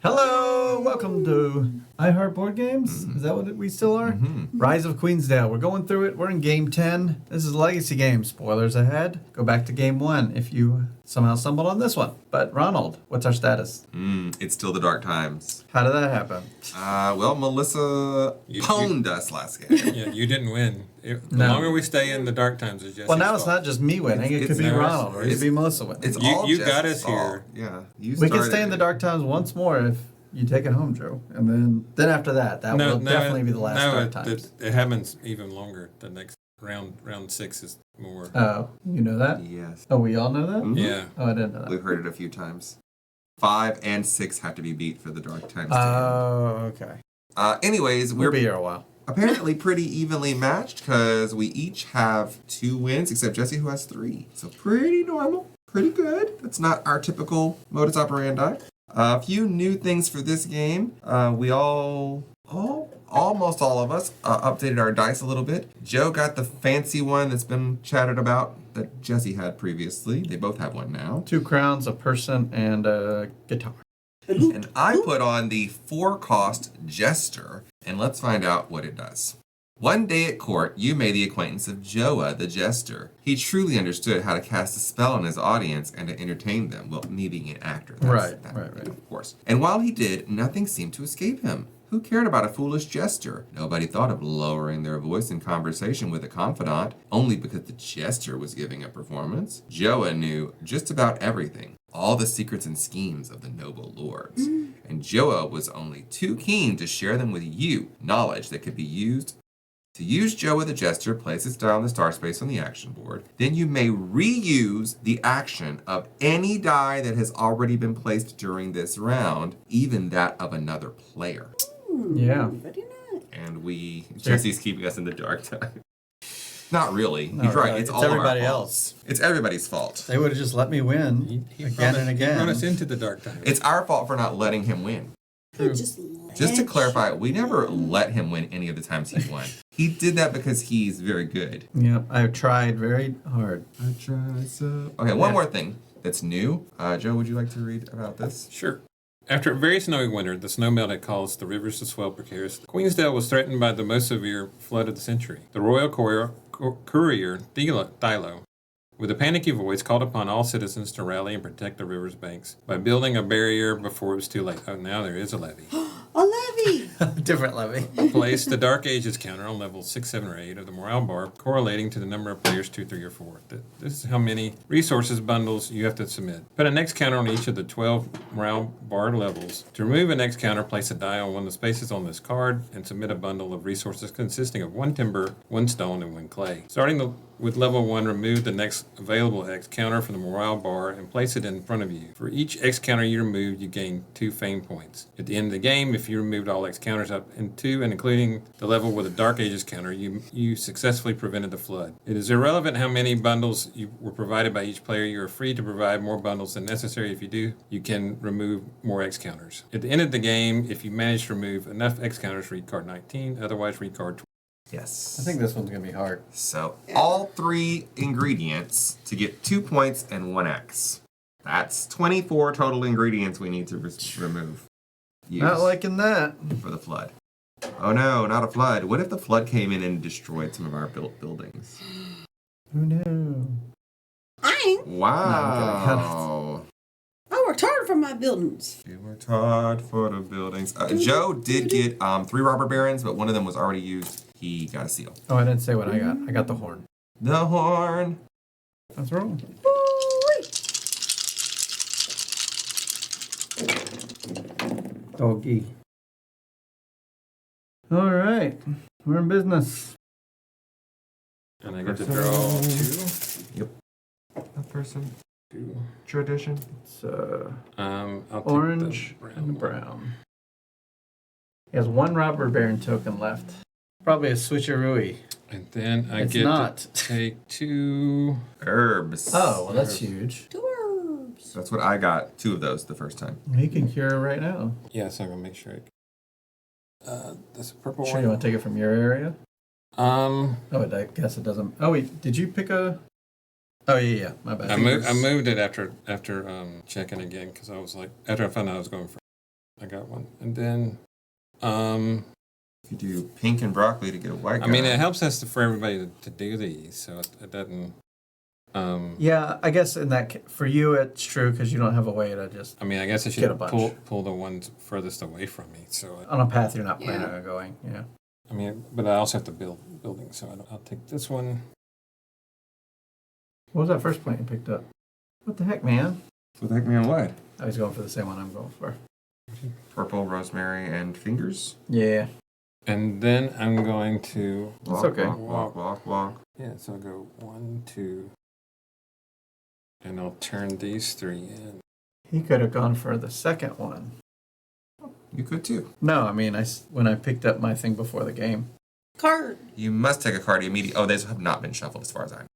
Hello, welcome to iHeart Board Games. Is that what we still are? Rise of Queensdale. We're going through it. We're in game 10. This is a legacy game. Spoilers ahead. Go back to game 1 if you somehow stumbled on this one. But Ronald, what's our status? It's still the dark times. How did that happen? Well, Melissa pwned us last game. Yeah, you didn't win. The longer we stay in the dark times, is Jesse's Well, now it's fault. not just me winning. It could be Ronald or it could be Melissa winning. It's You- all you Jesse's got us fault. here. Yeah, We can stay in the dark times once more if you take it home, Joe. And then after that, will definitely be the last dark times. It happens even longer. The next round 6 is more. Oh, you know that? Yes. Oh, we all know that? Mhm. Yeah. Oh, I didn't know that. We've heard it a few times. 5 and 6 have to be beat for the dark times. Oh, okay. Anyways, We'll we're be here a while. apparently pretty evenly matched because we each have 2 wins, except Jesse who has 3. So pretty normal, pretty good. That's not our typical modus operandi. A few new things for this game. We almost all of us updated our dice a little bit. Joe got the fancy one that's been chatted about that Jesse had previously. They both have one now. 2 crowns, a person, and a guitar. And I put on the 4-cost Jester, and let's find out what it does. One day at court, you made the acquaintance of Joa the Jester. He truly understood how to cast a spell on his audience and to entertain them. Well, me being an actor. Right. Of course. And while he did, nothing seemed to escape him. Who cared about a foolish jester? Nobody thought of lowering their voice in conversation with a confidant, only because the jester was giving a performance. Joa knew just about everything, all the secrets and schemes of the noble lords. And Joa was only too keen to share them with you, knowledge that could be used. To use Joa the Jester, place its die on the star space on the action board. Then you may reuse the action of any die that has already been placed during this round, even that of another player. Yeah. Very nice. And Jesse's keeping us in the dark time. Not really. He's right. really. It's It's all everybody of our else. fault. It's everybody's fault. They would have just let me win again and He brought us again. into the dark times. It's our fault for not letting him win. Just to clarify, we never let him win any of the times he won. He did that because he's very good. Yep, I've tried very hard. I try so. Okay, one more thing that's new. Joe, would you like to read about this? Sure. After a very snowy winter, the snow melt had caused the rivers to swell precariously. Queensdale was threatened by the most severe flood of the century. The royal courier, Thilo, with a panicky voice, called upon all citizens to rally and protect the river's banks by building a barrier before it was too late. Oh, now there is a levee. A levy! Different levy. Place the Dark Ages counter on levels 6, 7, or 8 of the morale bar, correlating to the number of players 2, 3, or 4. This is how many resources bundles you have to submit. Put a next counter on each of the 12 morale bar levels. To remove a next counter, place a die on one of the spaces on this card and submit a bundle of resources consisting of 1 timber, 1 stone, and 1 clay. Starting with level 1, remove the next available X counter from the morale bar and place it in front of you. For each X counter you remove, you gain 2 fame points. At the end of the game, if you removed all X counters up into and including the level with a Dark Ages counter, you successfully prevented the flood. It is irrelevant how many bundles were provided by each player. You are free to provide more bundles than necessary. If you do, you can remove more X counters. At the end of the game, if you manage to remove enough X counters, read card 19, otherwise read card 20. Yes. I think this one's going to be hard. So, all 3 ingredients to get 2 points and 1 X. That's 24 total ingredients we need to remove. Not liking that. For the flood. Oh no, not a flood. What if the flood came in and destroyed some of our buildings? Oh no. I ain't. Wow. I worked hard for my buildings. You worked hard for the buildings. Joe did get 3 robber barons, but one of them was already used. He got a seal. Oh, I didn't say what I got. I got the horn. The horn. That's wrong. Doggy. All right. We're in business. And I get to draw 2. Yep. A person. 2. Tradition. It's I'll take orange and the brown. He has 1 robber baron token left. Probably a switcheroo. And then I It's get not. to take 2 Herbs. Oh, well, that's huge. Dwarves. That's what I got. 2 of those the first time. He can cure right now. Yeah, so I'm gonna make sure. This purple Sure, one. you want to take it from your area? Oh, I guess it doesn't. Oh, wait. Did you pick a? Oh, yeah. My bad. I moved it after checking again because I was like, after I found out I was going for I got one. And then, You do pink and broccoli to get a white guy. I mean, it helps us for everybody to do these, so it doesn't. Yeah, I guess for you it's true because you don't have a way to just I mean, I guess I Get a should bunch. pull the ones furthest away from me. So, on a path you're not planning Yeah. on going. Yeah. I mean, but I also have to build buildings, so I'll take this one. What was that first plant you picked up? What the heck, man? What the heck, man? What? I was going for the same one I'm going for. Purple, rosemary, and fingers. Yeah. And then I'm going to. It's okay. Walk. Yeah, so I'll go 1, 2, and I'll turn these 3 in. He could have gone for the second one. You could too. No, I mean, when I picked up my thing before the game. Card. You must take a card immediately. Oh, these have not been shuffled as far as I know.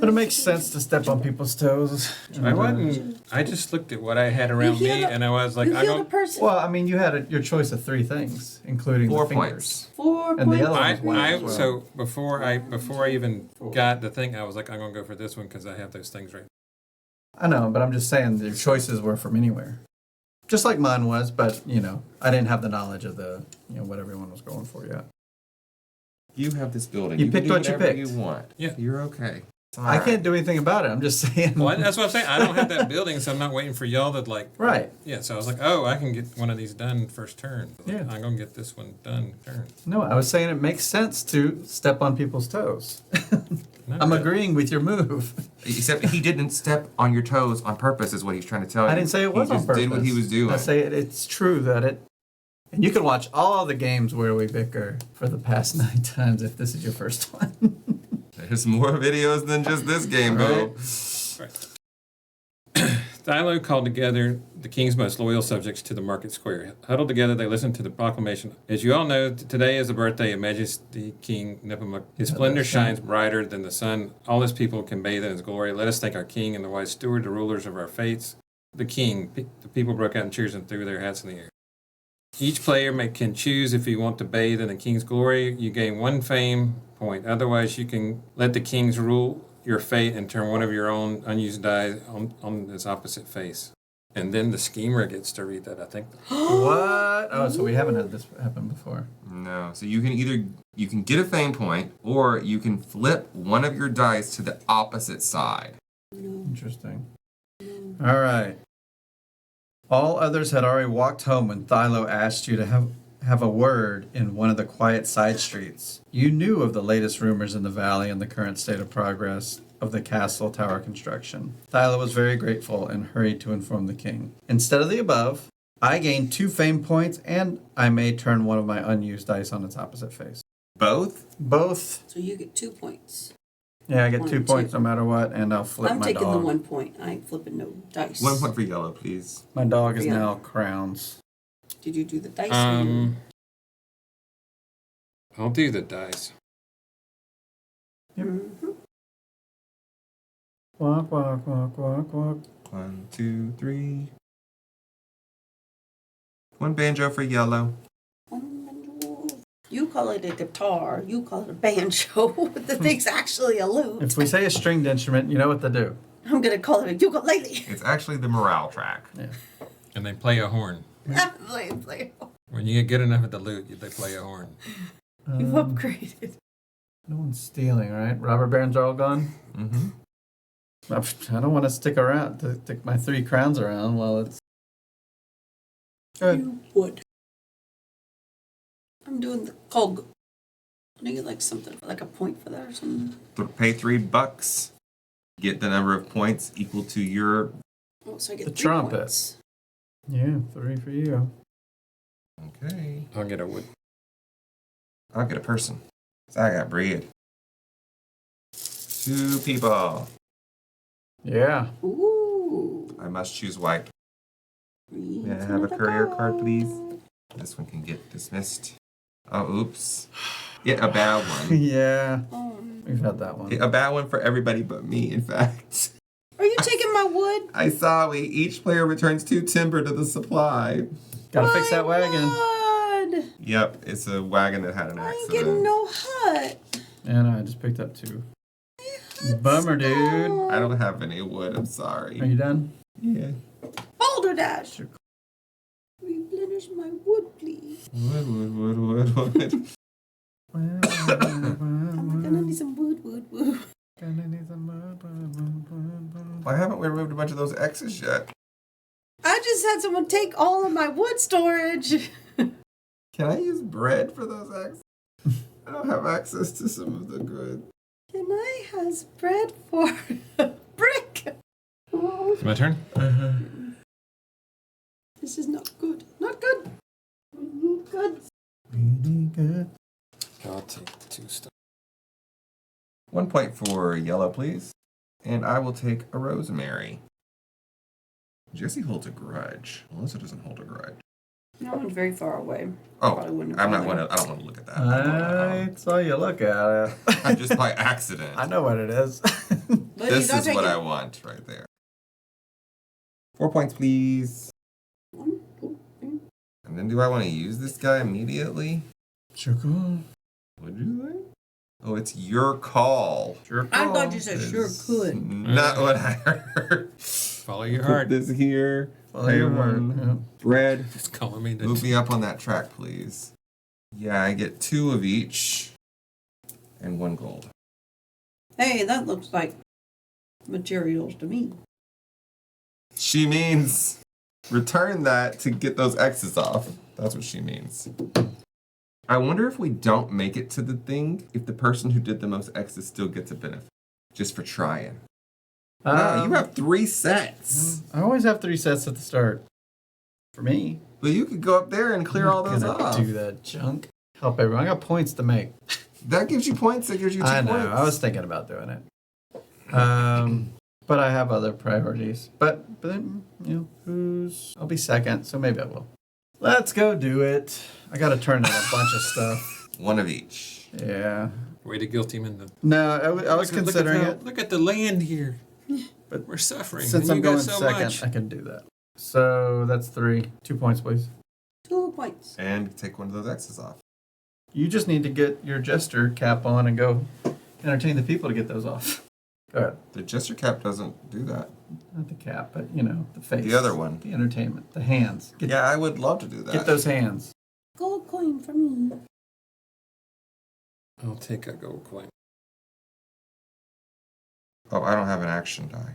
But it makes sense to step on people's toes. I wasn't. I just looked at what I had around me, and I was like, You I healed a don't. person. Well, I mean, you had your choice of 3 things, including 4 the fingers. points. 4 And the points. other one's white as well. So before I even got the thing, I was like, I'm gonna go for this one because I have those things right. I know, but I'm just saying your choices were from anywhere. Just like mine was, but, I didn't have the knowledge of what everyone was going for yet. You have this building. You can picked do what you whatever picked. You want. Yeah. You're okay. I can't do anything about it. I'm just saying. Well, that's what I'm saying. I don't have that building, so I'm not waiting for y'all to like. Right. Yeah. So I was like, oh, I can get one of these done first turn. Yeah. I'm gonna get this one done turn. No, I was saying it makes sense to step on people's toes. No, I'm but- agreeing with your move. Except he didn't step on your toes on purpose, is what he's trying to tell you. I didn't say it was he on just purpose. did what he was doing. I say it's true that it. And you can watch all the games where we bicker for the past 9 times if this is your first one. There's more videos than just this game, Bo. Right. Thilo called together the king's most loyal subjects to the market square. Huddled together, they listened to the proclamation. As you all know, today is the birthday of Majesty King Nepomuk. His splendor shines brighter than the sun. All his people can bathe in his glory. Let us thank our king and the wise steward, the rulers of our fates. The king. The people broke out in cheers and threw their hats in the air. Each player can choose if you want to bathe in the king's glory. You gain 1 fame point. Otherwise, you can let the kings rule your fate and turn one of your own unused die on its opposite face. And then the schemer gets to read that, I think. What? Oh, so we haven't had this happen before. No. So you can get a fame point, or you can flip one of your dice to the opposite side. Interesting. All right. All others had already walked home when Thilo asked you to have a word in one of the quiet side streets. You knew of the latest rumors in the valley and the current state of progress of the castle tower construction. Thilo was very grateful and hurried to inform the king. Instead of the above, I gained 2 fame points and I may turn one of my unused dice on its opposite face. Both? Both. So you get 2 points. Yeah, I get 2 1 and points 2. no matter what, and I'll flip I'm my taking dog. the 1 point. I ain't flipping no dice. 1 point for yellow, please. My dog is Yeah. now crowns. Did you do the dice? or you- I'll do the dice. Mhm. Walk, walk, walk, walk, walk. 1, 2, 3. 1 banjo for yellow. You call it a guitar. You call it a banjo. The thing's actually a lute. If we say a stringed instrument, you know what to do. I'm going to call it a ukulele. It's actually the morale track. Yeah. And they play a horn. Play. When you get good enough at the lute, they play a horn. You've upgraded. No one's stealing, right? Robber barons are all gone? Mm-hmm. I don't want to stick around, to stick my 3 crowns around while it's... Good. You would. I'm doing the cog. I think it's like something, like a point for that or something. Pay $3. Get the number of points equal to your... Oh, so I get The 3 trumpet. points. Yeah, 3 for you. Okay. I'll get a wood. I'll get a person. So I got bread. 2 people. Yeah. Ooh. I must choose white. May I Read have a the courier card, please? This one can get dismissed. Oh, oops. Yeah, a bad one. Yeah. Oh. We've had that one. A bad one for everybody but me, in fact. Are you taking my wood? I saw each player returns 2 timber to the supply. Gotta fix that wagon. Wood. Yep, it's a wagon that had an I ain't accident. getting no hut. And I just picked up 2. Bummer, dude. I don't have any wood, I'm Are sorry. you done? Yeah. Boulder Dash. Sure. We Where's my wood, please? Wood. I'm gonna need some wood. Why haven't we removed a bunch of those X's yet? I just had someone take all of my wood storage. Can I use bread for those X's? I don't have access to some of the good. Can I has bread for a brick? Oh, It's my turn. this is not good. Not good. Good. Really good. I'll take the 2 stuff. 1 point for yellow, please. And I will take a rosemary. Jesse holds a grudge. Melissa doesn't hold a grudge. No one's very far away. Oh, Probably wouldn't I'm have not gone want to. I don't want to look at that. I saw you look at it. I'm just by accident. I know what it is. But This you is gotta what take I want right there. 4 points, please. 1, 2, 3. And then do I want to use this guy immediately? Sure cool. What'd you say? Oh, it's your call. Sure I cool. thought you said sure Is could. Not what I heard. Follow your Put heart. this here. Follow your heart, one. Bread. It's calling me Move to... me up on that track, please. Yeah, I get 2 of each. And 1 gold. Hey, that looks like materials to me. She means return that to get those X's off. That's what she means. I wonder if we don't make it to the thing, if the person who did the most X's still gets a benefit. Just for trying. Wow, you have 3 sets. I always have 3 sets at the start. For me. But you could go up there and clear all those Gonna off. do that junk. Help everyone. I got points to make. That gives you points. That gives you 2 I know. points. I was thinking about doing it. But I have other priorities. But then, I'll be second, so maybe I will. Let's go do it. I got to turn in a bunch of stuff. 1 of each. Yeah. Way to guilt him into... No, I was considering it. Look at the land here. But we're suffering. Since and I'm you got going so second, much. I can do that. So that's 3. 2 points, please. 2 points. And take 1 of those X's off. You just need to get your jester cap on and go entertain the people to get those off. Go ahead. The gesture cap doesn't do that. Not the cap, but the face. The other one. The entertainment. The hands. Yeah, I would love to do that. Get those hands. Gold coin for me. I'll take a gold coin. Oh, I don't have an action die.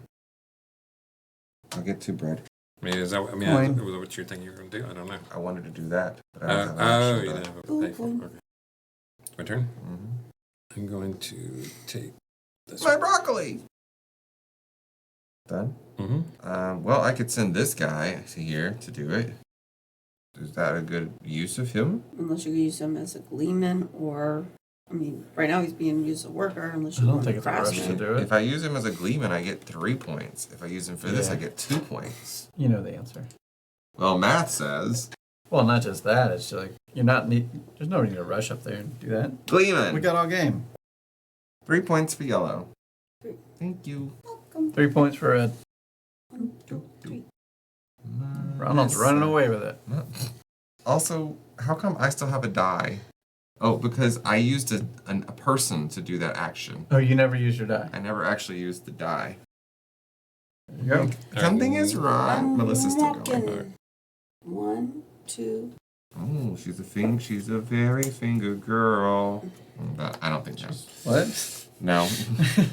I'll get 2 bread. I mean, is that Coin. what you're thinking you're going to do? I don't know. I wanted to do that, but I don't have an Oh, action you die. didn't have a pay for it. Okay. My turn? Mhm. I'm going to take this My one. broccoli! Done? Mm-hmm. Well, I could send this guy to here to do it. Is that a good use of him? Unless you use him as a gleeman or... right now he's being used as a worker unless I you don't want think a it's a rush to craftsman. do it. If I use him as a gleeman, I get 3 points. If I use him for this, Yeah. I get 2 points. You know the answer. Well, math says Well, not just that. It's just like there's no need to rush up there and do that. gleeman. We got all game. 3 points for yellow. 3. Thank you. Welcome. 3 points for Ed. 1, 2, 3. Ronald's running away with it. Also, how come I still have a die? Oh, because I used a person to do that action. Oh, you never use your die. I never actually used the die. There you go. Something is wrong. Melissa's still going. Walking. 1, 2. Oh, she's a very finger girl. I don't think so. What? No.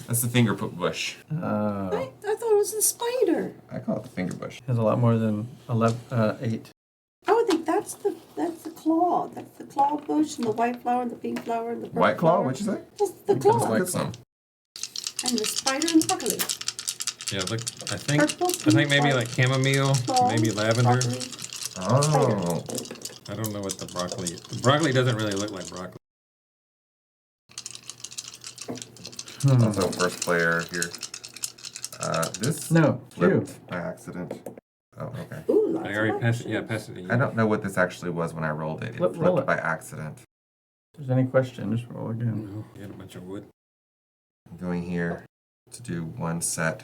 That's the finger bush. I thought it was a spider. I call it the finger bush. Has a lot more than 8. I would think that's the claw. That's the claw bush and the white flower and the pink flower and the purple White claw, flower. what'd you say? That's the Let's claw. get some. And the spider and broccoli. Yeah, look, I think Purple, maybe white, like chamomile, claw, maybe lavender. broccoli. Oh. I don't know what the broccoli. The broccoli doesn't really look like broccoli. Also, first player here. This No, flipped you. by accident. Oh, okay. Ooh, lots I already of passed it. Yeah, options. passed it to you. I don't know what this actually was when I rolled it. It Roll flipped it. by accident. If there's any question, just roll again. No, you had a bunch of wood. I'm going here to do 1 set.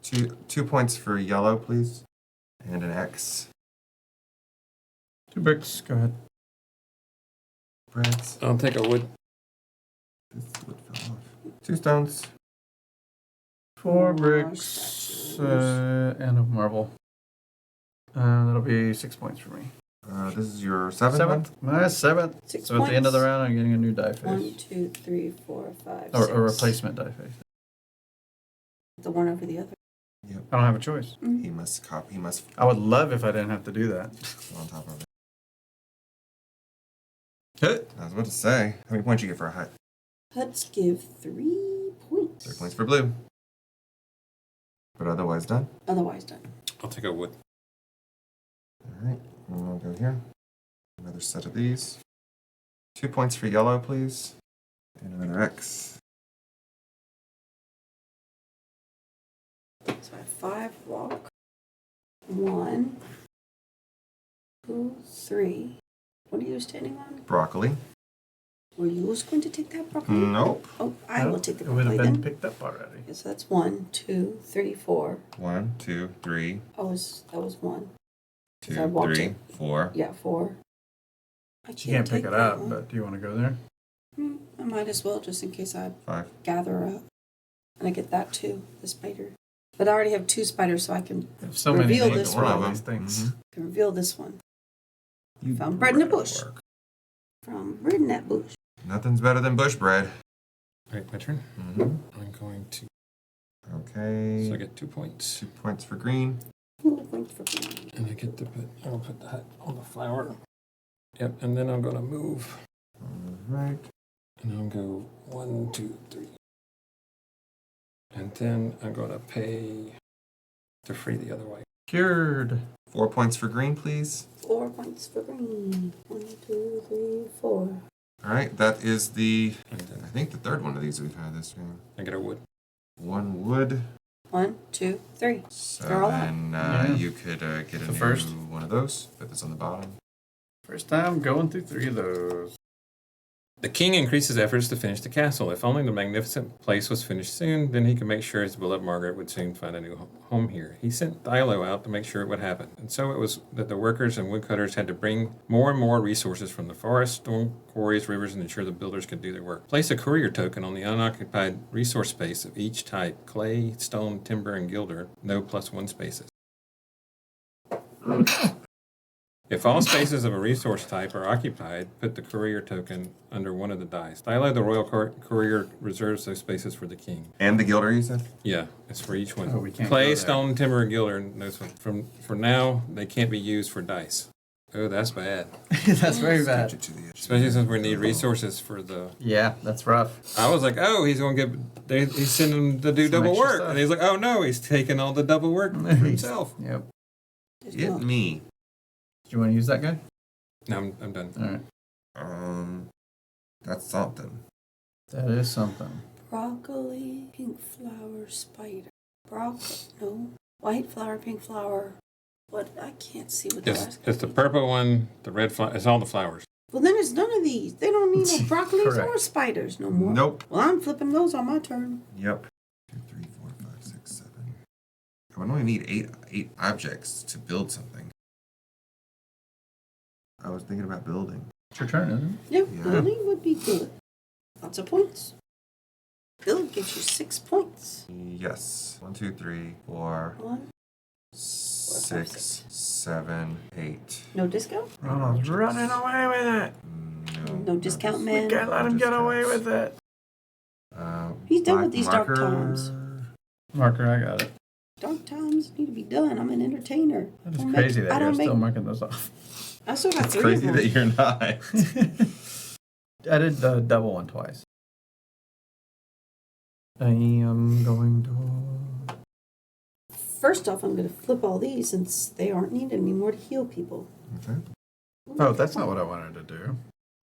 2 points for yellow, please. And an X. 2 bricks. Go ahead. Breads. I'll take a wood. This wood fell off. 2 stones. 4 More bricks statues. and a marble. That'll be 6 points for me. This is your seventh one? My seventh. 6 So at the end of the points. round, I'm getting a new die 1, face. 2, 3, 4, 5, Or 6. a replacement die face. The one over the other. Yep. I don't have a choice. Mm-hmm. He must copy. He must I would love if I didn't have to do that. on top of it. Hit. I was about to say. How many points you get for a hut? Huts give 3 points. 3 points for blue. But otherwise done. Otherwise done. I'll take a wood. Alright, we'll go here. Another set of these. 2 points for yellow, please. And another X. So I have 5 rock. 1, 2, 3. What are you standing on? Broccoli. Were you going to take that broccoli? Nope. Oh, I will take the It would broccoli have been then. picked up already. Okay, so that's 1, 2, 3, 4. 1, 2, 3, That was 1. 2, I walked 3, it. 4. Yeah, 4. I You can't pick take it that up, one. but do you want to go there? I might as well, just in case I 5. gather up. And I get that too, the spider. But I already have 2 spiders, so I can You have so many Reveal names this for all one. these things. reveal this one. You Found bread in the bush. work. From Bird in that bush. Nothing's better than bush bread. Alright, my turn. Mm-hmm. I'm going to. Okay. So I get 2 points. 2 points for green. Ooh, points for green. And I get to put. I'll put the hut on the flower. Yep, and then I'm going to move. Alright. And I'll go 1, 2, 3. And then I'm going to pay to free the other way. Cured. 4 points for green, please. 4 points for green. 1, 2, 3, 4. Alright, that is the, And I then think, the third one of these we've had this game. I get a wood. 1 wood. 1, 2, 3. So They're all out. then Yeah. you could get a The new first. one of those. Put this on the bottom. First time going through 3 of those. The king increased his efforts to finish the castle. If only the magnificent place was finished soon, then he could make sure his beloved Margaret would soon find a new home here. He sent Thilo out to make sure it would happen. And so it was that the workers and woodcutters had to bring more and more resources from the forest, stone quarries, rivers, and ensure the builders could do their work. Place a courier token on the unoccupied resource space of each type: clay, stone, timber, and gilder. No +1 spaces. If all spaces of a resource type are occupied, put the courier token under one of the dice. Thilo, the royal courier, reserves those spaces for the king. And the gilder, you said? Yeah, it's for each one. Oh, we can't go Clay, there. stone, timber, and gilder. No, for now, they can't be used for dice. Oh, that's bad. That's very Stretch bad. it to the edge. Especially since we need resources for the. Yeah, that's rough. I was like, oh, he's gonna he's sending them to do Some double extra work, stuff. and he's like, oh no, he's taking all the double work for himself. Yep. There's Get milk. me. Do you want to use that guy? No, I'm done. All right. That's something. That is something. Broccoli, pink flower, spider. Broccoli, no. White flower, pink flower. What? I can't see what the It's, last it's the guy- purple one, the red flower. It's all the flowers. Well, then it's none of these. They don't need no broccolis or Correct. spiders no more. Nope. Well, I'm flipping those on my turn. Yep. 2, 3, 4, 5, 6, 7. I would only need eight objects to build something. I was thinking about building. It's your turn, isn't it? Yeah, Yeah. building would be good. Lots of points. Build gives you 6 points. Yes. 1, 2, 3, 4, 1. 6, 7, 8. No discount? Ronald's running away with it. No discount, man. We can't let him get away with it. He's done black with these dark marker. times. Marker, I got it. Dark times need to be done. I'm an entertainer. That is Don't crazy make- that I you're don't still make- marking those off. I still got It's 3 crazy of that them. you're not. I did the double one twice. I am going to. First off, I'm going to flip all these since they aren't needed anymore to heal people. Okay. Oh, that's not what I wanted to do.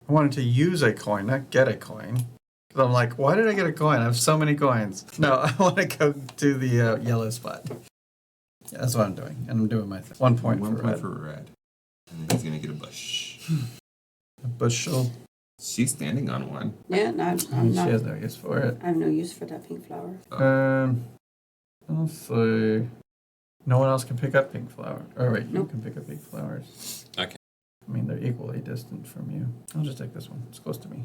I wanted to use a coin, not get a coin. Because I'm like, why did I get a coin? I have so many coins. No, I want to go to the yellow spot. Yeah, that's what I'm doing. And I'm doing my thing. 1 point One for point red. for red. And he's gonna get a bush. A bushel. She's standing on one. Yeah, no, I'm She not. has no use for it. I have no use for that pink flower. Let's see. No one else can pick up pink flower. Oh, wait, you Nope. can pick up pink flowers. Okay. I mean, they're equally distant from you. I'll just take this one. It's close to me.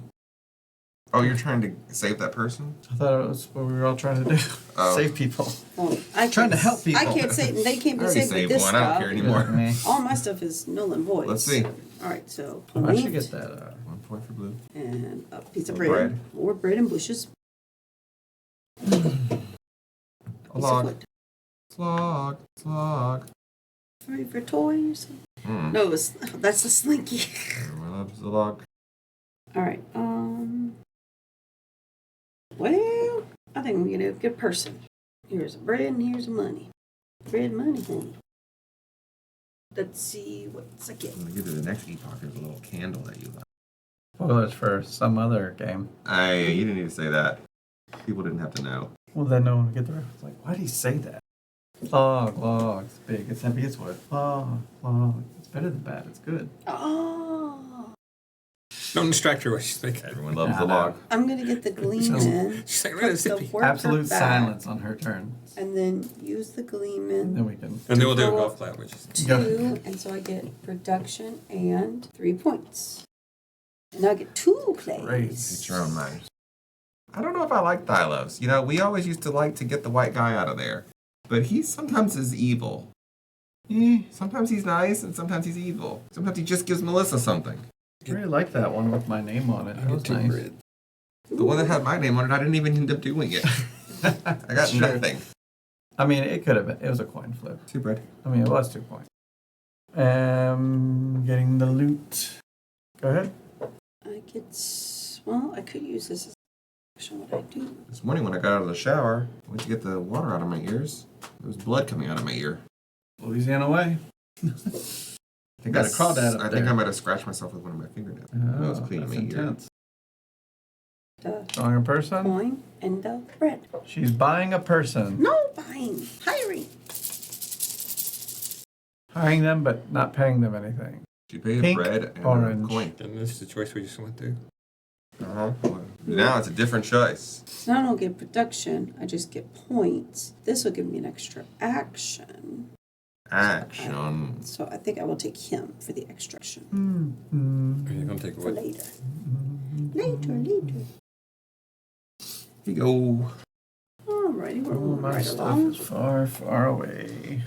Oh, you're trying to save that person? I thought it was what we were all trying to do. Oh. Save people. Well, I Trying to can't- help people. I can't say they can't I be already saved with saved this one. stuff. I don't care anymore. Me. All my stuff is null and void. Let's see. All right, so I should point get that. 1 point for blue. and a piece of Bread. bread. More bread and bushes. A Piece of log. wood. Slog. Slog. For toys. No, that's the slinky. Everyone loves the log. All right. Well, I think we're gonna have a good person. Here's bread and here's money. Bread, money, honey. Let's see what's I get. I'm gonna give you the next epoch. There's a little candle that you like. Spoilers for some other game. You didn't need to say that. People didn't have to know. Well, then no one would get the reference. Like, why did he say that? Log. It's big. It's heavy. It's wood. Log. It's better than bad. It's good. Oh, Don't distract her. What she's thinking. Everyone loves Nah, the nah. log. I'm gonna get the gleam in. She's like, Put right, the zippy. worker Absolute back, silence on her turn. and then use the gleam And in. then we can. And then we'll do a Go golf up clap, which is 2, and so I get production and 3 points. And I get 2 plays. It's your own mind. I don't know if I like Thylos. You know, we always used to like to get the white guy out of there. But he sometimes is evil. Sometimes he's nice, and sometimes he's evil. Sometimes he just gives Melissa something. I really like that one with my name on it. That was nice. bread. The one that had my name on it, I didn't even end up doing it. I got Sure. nothing. I mean, it could have been. It was a coin flip. 2 bread. I mean, it was 2 points. Getting the loot. Go ahead. I get. Well, I could use this as action. What I do. This morning when I got out of the shower, I went to get the water out of my ears. There was blood coming out of my ear. Louisiana way. I think Got a crawdad up I think there. I might have scratched myself with one of my fingernails. I was cleaning that's my ear. intense. The Stronger person. coin and the bread. She's buying a person. No buying, hiring. Hiring them, but not paying them anything. She paid Pink, bread and orange. a coin. And this is the choice we just went through. Now it's a different choice. So now I don't get production, I just get points. This will give me an extra action. Action. So I think I will take him for the extra action. Are you going to take For what? later. Later. Here you go. Alrighty, we're All moving my right stuff along. is far, far away.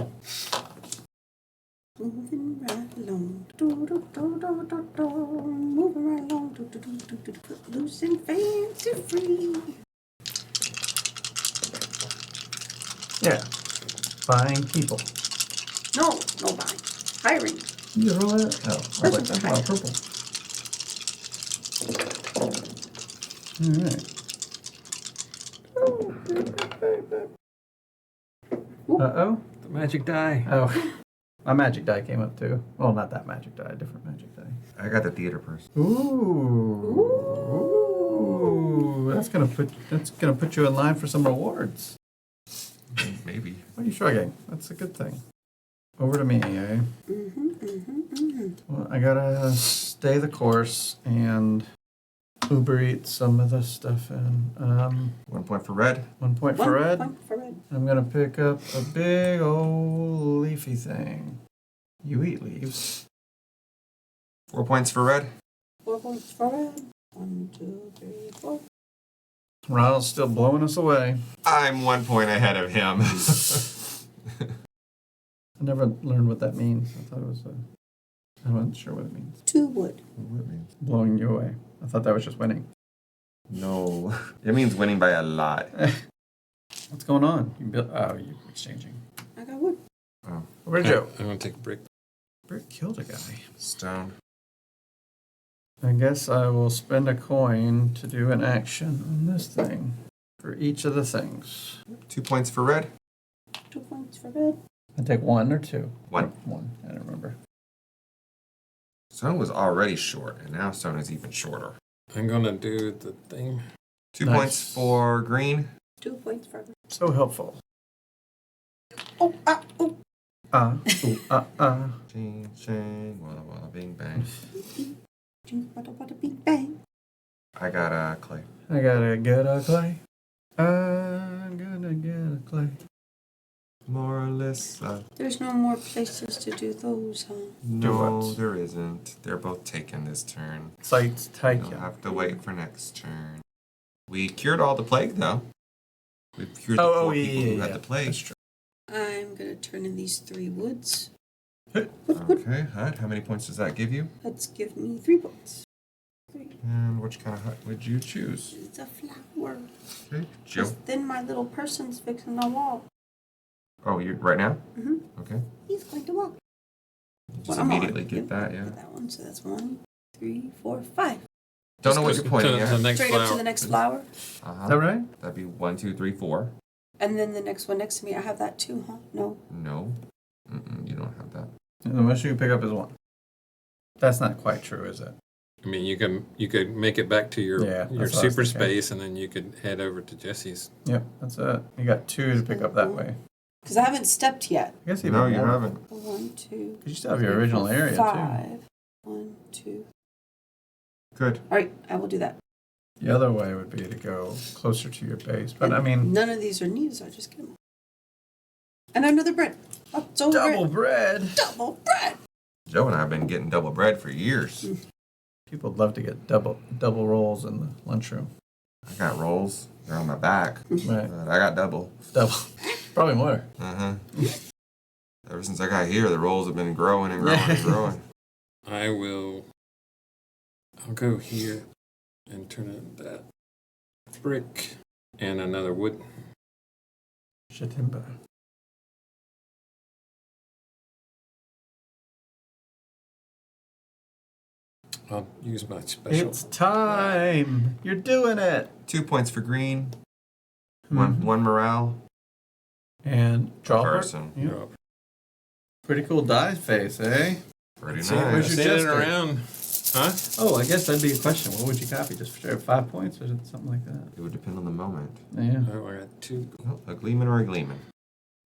Moving right along. Moving right along. Loose and fancy free. Yeah. Buying people. No buying. Hiring. You roll that? Oh, I like that. Wow, purple. Alright. Uh-oh. The magic die. Oh. My magic die came up too. Well, not that magic die, a different magic die. I got the theater person. Ooh. Ooh. That's gonna put you in line for some rewards. Maybe. What are you shrugging? That's a good thing. Over to me, eh? Well, I gotta stay the course and Uber Eats some of the stuff in. 1 point for red. 1 point for 1 red. point for red. I'm gonna pick up a big old leafy thing. You eat leaves. 4 points for red. 4 points for red. 1, 2, 3, 4. Ronald's still blowing us away. I'm 1 point ahead of him. I never learned what that means. I thought it was I wasn't sure what it means. 2 wood. What it means? Blowing you away. I thought that was just winning. No. It means winning by a lot. What's going on? You're exchanging. I got wood. Oh. Where'd Joe? I'm going to take a brick. Brick killed a guy. Stone. I guess I will spend a coin to do an action on this thing for each of the things. 2 points for red. 2 points for red. I take 1 or 2? 1. 1. I don't remember. Stone was already short, and now Stone is even shorter. I'm going to do the thing. 2 Nice. points for green. 2 points for red. So helpful. Oh, oh. Ching, ching, walla, walla, bing, bang. Bada, bing, bang. I got clay. I gotta get a clay. I'm gonna get a clay. More or less. There's no more places to do those, huh? No, what? there isn't. They're both taken this turn. Sights take You'll ya. have to wait for next turn. We cured all the plague, though. We've cured the 4 people who had the plague. That's true. I'm gonna turn in these 3 woods. Okay, hut. How many points does that give you? Let's give me 3 points. 3. And which kind of hut would you choose? It's a flower. Okay, Joe. 'Cause then my little person's fixing the wall. Oh, you right now? Mm-hmm. Okay. He's going to walk. Just I'm on. immediately get Yep, that, yeah. get that one. So that's 1, 3, 4, 5. Don't know what Just you're go pointing to the at. next Straight flower. up to the next flower. Is Uh-huh. that right? That'd be 1, 2, 3, 4. And then the next one next to me, I have that too, huh? No. No. You don't have that. And the most you can pick up is 1. That's not quite true, is it? I mean, you could make it back to your Yeah, that's what I was super thinking. space, and then you could head over to Jesse's. Yep, that's it. You got 2 to pick up that way. Because I haven't stepped yet. I guess even No, you more. haven't. 1, 2. 'Cause you still have your original area, too. 5. 1, 2. Good. All right, I will do that. The other way would be to go closer to your base. But I mean, None of these are needed, so I just get them. And another bread. Oh, it's over double bread. Double bread. Joe and I have been getting double bread for years. People would love to get double rolls in the lunchroom. I got rolls. They're on my back. Right. But I got double. Double. Probably more. Uh-huh. Ever since I got here, the rolls have been growing and growing and growing. I'll go here and turn in that brick and another wood. Shatimba. I'll use my special. It's time. You're doing it. 2 points for green. Mhm. One morale. And draw part? Person. Yeah. Drop. Pretty cool die face, eh? Pretty See, where's nice. your Send it jester? around. Huh? Oh, I guess that'd be a question. What would you copy? Just for sure 5 points or something like that? It would depend on the moment. Yeah. Oh, I got 2, Oh, a gleeman or a gleeman.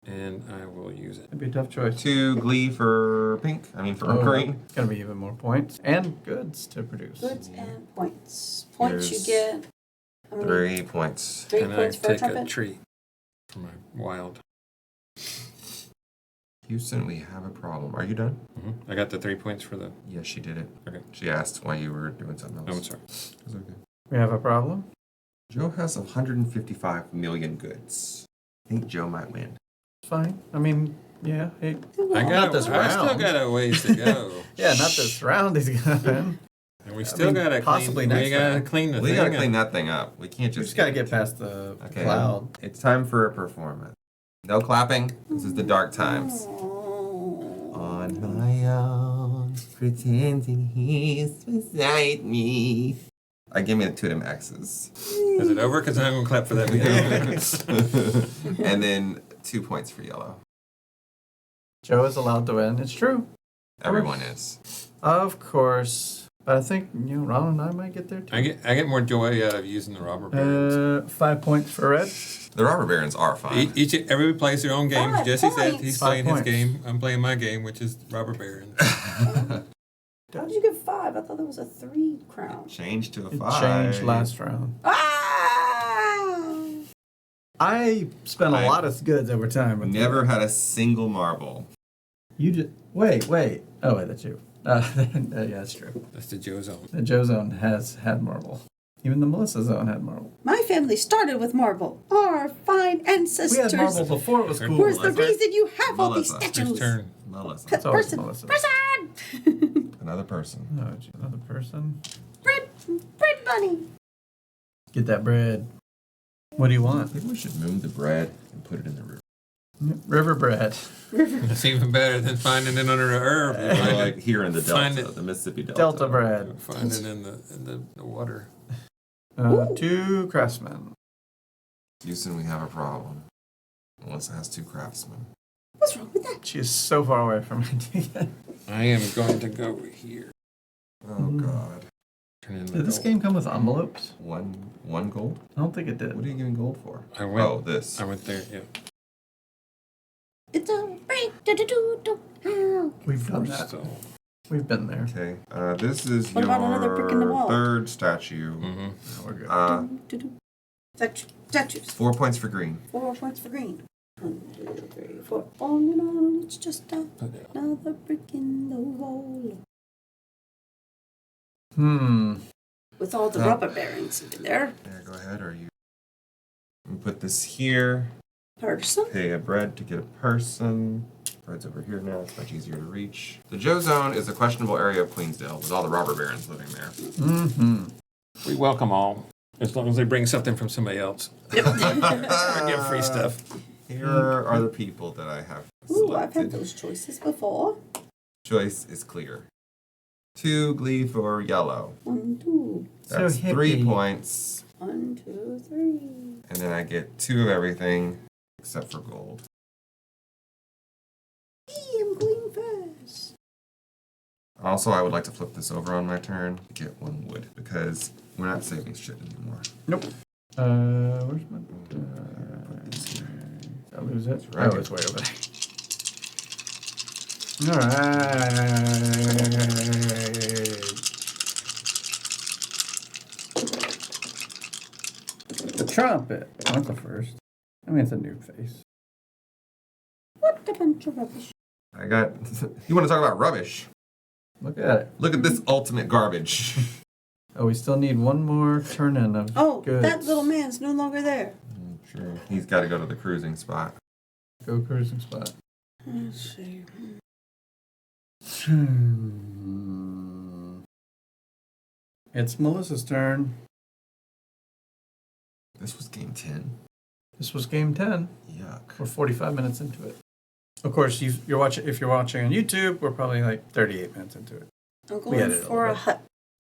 and I will use it. That'd be a tough choice. 2 glee for pink. I mean for Oh, green. It's gonna be even more points and goods to produce. Goods and points. Points Here's you get. How many? 3 points. 3 and I points for a take a trumpet. treat for my wild. Houston, we have a problem. Are you done? I got the 3 points for the. Yes, she did it. Okay. She asked why you were doing something else. Oh, I'm sorry. It's okay. We have a problem? Joe has 155 million goods. I think Joe might win. It's fine. I mean, yeah. Hey, I Not this I still round. got a ways to go. yeah, not this round he's gonna win. And we still gotta possibly clean. next We gotta round. clean the We thing. gotta clean that thing up. We can't We just. just gotta get past the Okay. cloud. It's time for a performance. No clapping. This is the dark times. Oh. On my own, pretending he's beside me. Give me the 2 of them X's. Is it over? Because I'm gonna clap for that. And then 2 points for yellow. Joe is allowed to win. It's true. Everyone is. Of course. But I think, Ron and I might get there too. I get more joy out of using the robber barons. 5 points for red. The robber barons are fun. Everybody plays their own games. 5 Jesse said points. he's 5 playing his points. game. I'm playing my game, which is robber baron. How did you get 5? I thought that was a 3 crown. Change to a It 5. changed last round. Ah! I spent a lot of goods over time. With Never had a single marble. You just wait. Oh wait, that's you. Yeah, that's true. That's the Joe zone. The Joe zone has had marble. Even the Melissa zone had marble. My family started with marble. Our fine ancestors. We had marble before it was cool. Where's the Melissa. reason you have all these Melissa. Whose statues? turn? Melissa. It's always Person. Melissa. Person. Another person. Oh, gee, another person. Bread bunny. Get that bread. What do you want? Maybe we should moon the bread and put it in the river. River bread. That's even better than finding it under a herb. You find Like it, here in the Find Delta, it. the Mississippi Delta. Delta bread. find it in the water. 2 craftsmen. Houston, we have a problem. Melissa has 2 craftsmen. What's wrong with that? She is so far away from me. I am going to go here. Oh, God. Turn in the Did this gold. game come with envelopes? One gold? I don't think it did. What are you giving gold for? I went. Oh, this. I went there. Yeah. It's a break. Do-do-do-do. We've done First, that. so. We've been there. Okay. This is What about another brick in the your wall? 3rd statue. Mm-hmm. No, we're good. Do-do. Statues. 4 points for green. 4 points for green. 1, 2, 3, 4. All in all, it's just another brick in the wall. with all the rubber bearings in there. There, go ahead, or you put this here. Person. Pay a bread to get a person. Bread's over here now. It's much easier to reach. The Joe Zone is a questionable area of Queensdale with all the robber barons living there. Mm-hmm. We welcome all, as long as they bring something from somebody else. Or give free stuff. Here are the people that I have Ooh, I've had selected. those choices before. Choice is clear. 2 glee for yellow. 1, 2. That's So 3 hippie. points. 1, 2, 3. And then I get 2 of everything except for gold. I'm going first. Also, I would like to flip this over on my turn to get 1 wood because we're not saving shit anymore. Nope. Where's my... Put these here. Did I lose it? right. Oh, it's way over there. Alright. The trumpet. Not the first. I mean, it's a new face. What a bunch of rubbish. I got. You want to talk about rubbish? Look at it. Look at this ultimate garbage. Oh, we still need one more turn-in of Oh, goods. that little man's no longer there. Sure. He's got to go to the cruising spot. Go cruising spot. Let's see. It's Melissa's turn. This was game 10. This was game 10. Yuck. We're 45 minutes into it. Of course, you're watching. If you're watching on YouTube, we're probably like 38 minutes into it. I'm We had going it for all a bit. hut.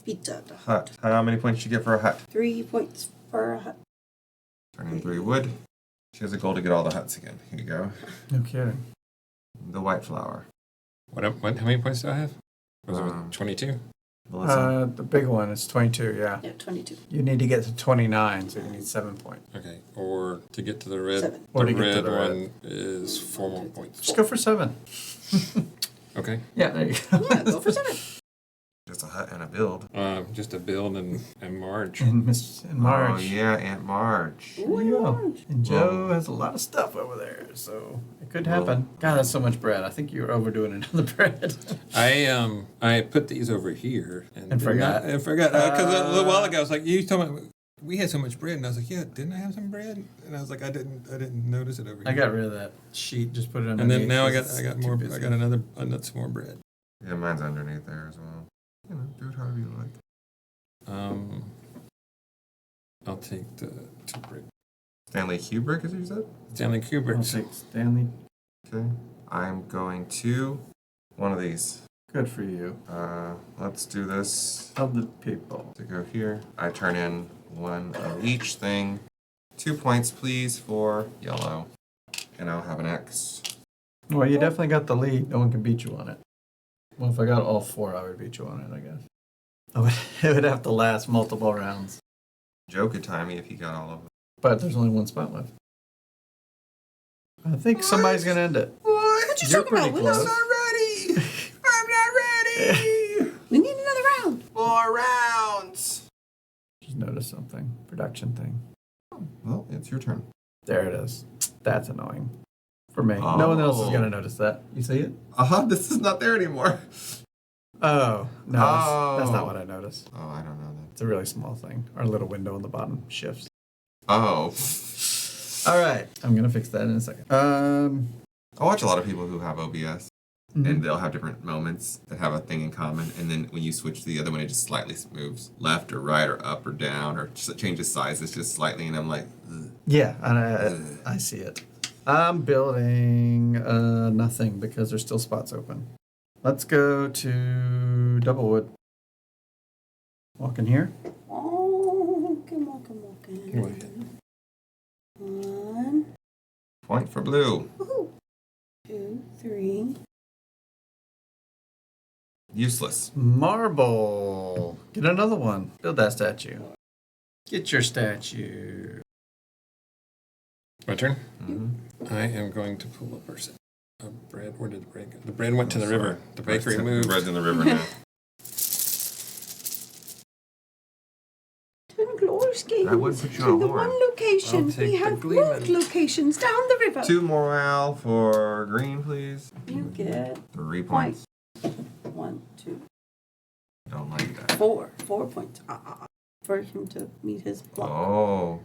Pizza. The Hut. How many points did you get for a hut? 3 points for a hut. Turn in 3 wood. She has a goal to get all the huts again. Here you go. No kidding. The white flower. What? How many points do I have? Was it 22? Melissa. The big one is 22. Yeah. Yeah, 22. You need to get to 29, so you need 7 points. Okay. Or to get to the red. 7. Or The to get to red the red. one is 4 more points. Just go for 7. Okay. Yeah, there you go. Yeah, go for 7. Just a hut and a build. Just a build and Marge. And Marge. Oh, yeah, Aunt Marge. There you go. And Joe has a lot of stuff over there, so it could happen. God, that's so much bread. I think you're overdoing it on the bread. I put these over here And did forgot. not- I forgot because a little while ago I was like, you told me we had so much bread, and I was like, yeah, didn't I have some bread? And I was like, I didn't notice it over here. I got rid of that sheet. Just put it on. And then now I got more. I got some more bread. Yeah, mine's underneath there as well. You know, do it however you like. I'll take the 2 bread. Stanley Kubrick, as you said? Stanley I'll Kubrick. take Stanley. Okay. I'm going to one of these. Good for you. Let's do this Of the people. to go here. I turn in 1 of each thing. 2 points, please, for yellow. And I'll have an X. Well, you definitely got the lead. No one can beat you on it. Well, if I got all 4, I would beat you on it, I guess. It would have to last multiple rounds. Joe could tie me if he got all of them. But there's only 1 spot left. I think somebody's going to end it. What? you You're talking about? pretty We're close. I'm not ready! I'm not ready! We need another round. 4 rounds! Just noticed something. Production thing. Well, it's your turn. There it is. That's annoying. For me. No one else is Oh. going to notice that. You see it? This is not there anymore. Oh. No, that's not Oh. what I noticed. Oh, I don't know It's a really small thing. Our little window on the bottom shifts. that. Oh. All right. I'm going to fix that in a second. I watch a lot of people who have OBS, Mhm. and they'll have different moments that have a thing in common, and then when you switch to the other one, it just slightly moves left or right or up or down or just changes sizes just slightly, and I'm like, ugh. Yeah, I see it. I'm building nothing because there's still spots open. Let's go to Doublewood. Walk in here. Oh, come on. Go ahead. 1, Point for blue. woohoo. 2, 3. Useless. Marble. Get another one. Build that statue. Get your statue. My turn. Mm-hmm. I am going to pull a person. A bread. Where did the bread go? The bread went to the river. The bakery moved. Bread's in the river now. Glorious games. I would put you In on the horn. one location, I'll take we the have Gleeman. moved locations down the river. 2 morale for green, please. You get 3 points. 1, 2, Don't like that. 4. 4 points. for him to meet his block. Oh.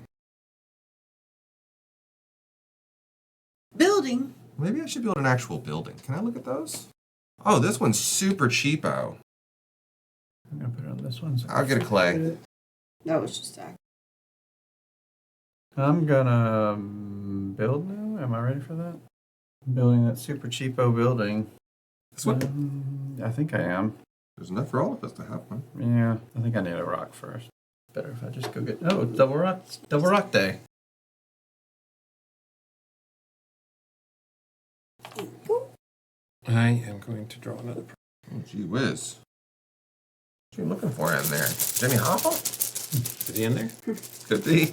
Building. Maybe I should build an actual building. Can I look at those? Oh, this one's super cheapo. I'm going to put it on this one. So I'll get a clay. No, it's just that. I'm going to build now. Am I ready for that? I'm building that super cheapo building. This one? I think I am. There's enough for all of us to have one. Yeah, I think I need a rock first. Better if I just go get... Oh, double rock day. I am going to draw another. Oh, gee whiz. What are you looking for in there? Jimmy Hoffa? Is he in there? Could be.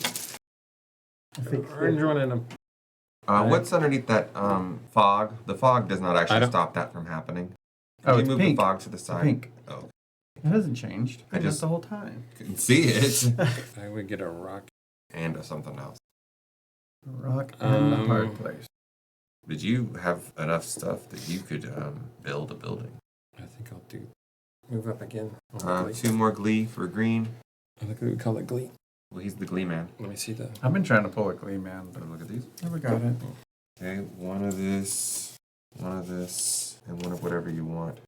I think Or drawing in a What's underneath that fog? The fog does not I actually don't- stop that from happening. Oh, Could you it's move pink. the fog to the side? Pink. Oh, It hasn't changed. I I just- just the whole time. couldn't see it. I would get a rock. And something else. Rock and the hard place. Did you have enough stuff that you could build a building? I think I'll do. Move up again. on the 2 more glee for green. I think we would call it glee. Well, he's the glee man. Let me see that. I've been trying to pull a Glee Man, but Look at these. never got it. Okay, one of this, and one of whatever you want.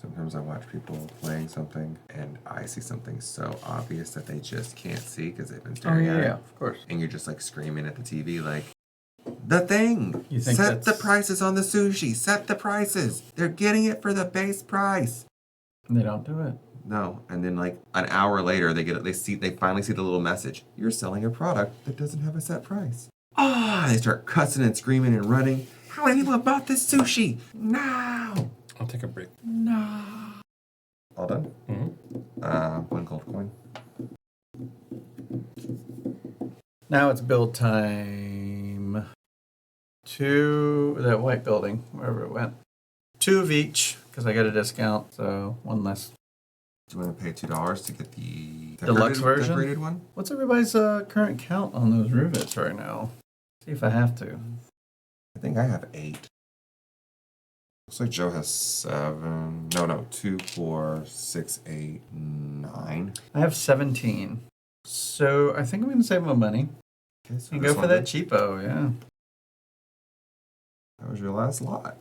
Sometimes I watch people playing something and I see something so obvious that they just can't see because they've been Oh, staring at it. yeah, of course. And you're just like screaming at the TV like, the thing! You think Set the that's- prices on the sushi! Set the prices! They're getting it for the base price! They don't do it. No, and then like an hour later, they finally see the little message. You're selling a product that doesn't have a set price. Ah! They start cussing and screaming and running. How many people have bought this sushi? No! I'll take a brick. No! All done? Mm-hmm. 1 gold coin. Now it's build time. 2, that white building, wherever it went. 2 of each, because I got a discount, so 1 less. Do you want to pay $2 to get the Deluxe version? decorated one? What's everybody's current count on those rivets right now? See if I have to. I think I have 8. Looks like Joe has 7. No, 2, 4, 6, 8, 9. I have 17. So I think I'm going to save my money Okay, so and this go for one that did. cheapo, yeah. That was your last lot.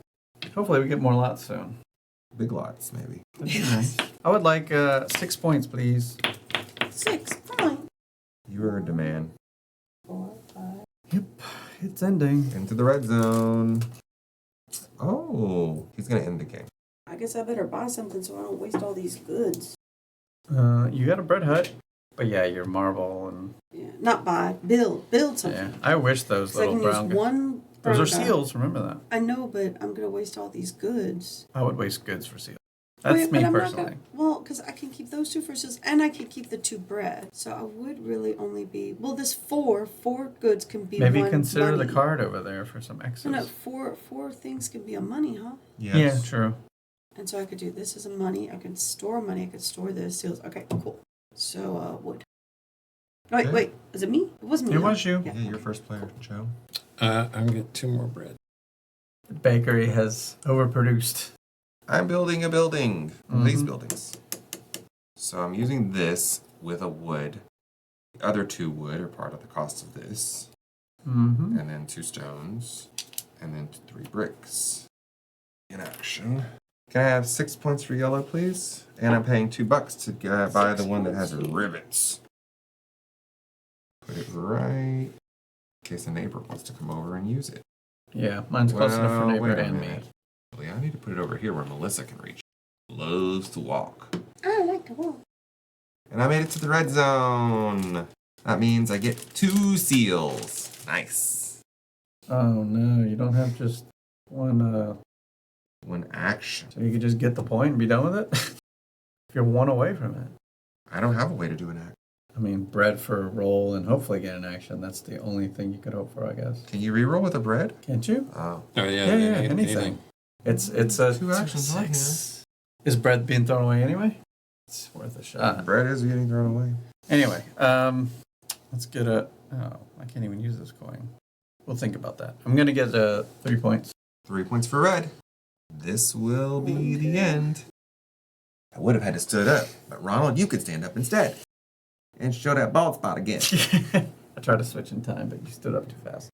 Hopefully we get more lots soon. Big lots, maybe. That'd be nice. I would like 6 points, please. 6 points. You are in demand. 4, 5. Yep, it's ending. Into the red zone. Oh, he's going to end the game. I guess I better buy something so I don't waste all these goods. You got a bread hut, but yeah, your marble and Yeah, not buy, build something. yeah. I wish those 'Cause I little can brown use guys. one Those brown are guy. seals. Remember that. I know, but I'm gonna waste all these goods. I would waste goods for seals. That's Wait, me but I'm not personally. gonna, well, because I can keep those 2 for seals, and I can keep the 2 bread. So I would really only be this 4 goods can be Maybe one consider money. the card over there for some excess. No, 4 things can be a money, huh? Yeah, true. And so I could do this as a money. I could store money. I could store the seals. Okay, cool. So wood. Wait, Okay. wait. Is it me? It was me. It huh? was you. Yeah, you're first player, Joe. I'm going to get 2 more bread. The bakery has overproduced. I'm building a building. These Mhm. buildings. So I'm using this with a wood. The other 2 wood are part of the cost of this. Mm-hmm. And then 2 stones. And then 3 bricks. In action. Can I have 6 points for yellow, please? And I'm paying $2 to buy the one that has rivets. Put it right in case a neighbor wants to come over and use it. Yeah, mine's close enough for Well, neighbor wait a and me. minute. Really, I need to put it over here where Melissa can reach. Loves to walk. I like to walk. And I made it to the red zone. That means I get 2 seals. Nice. Oh no, you don't have just one. 1 action. So you could just get the point and be done with it. If you're 1 away from it. I don't have a way to do an action. I mean, bread for a roll and hopefully get an action. That's the only thing you could hope for, I guess. Can you reroll with a bread? Can't you? Oh. Oh, yeah. Yeah, anything. It's a 2 actions on here. 6. Is bread being thrown away anyway? It's worth a shot. Bread is getting thrown away. Anyway, let's get a. Oh, I can't even use this coin. We'll think about that. I'm gonna get 3 points. 3 points for red. This will be the end. I would have had to stood up, but Ronald, you could stand up instead. And show that bald spot again. I tried to switch in time, but you stood up too fast.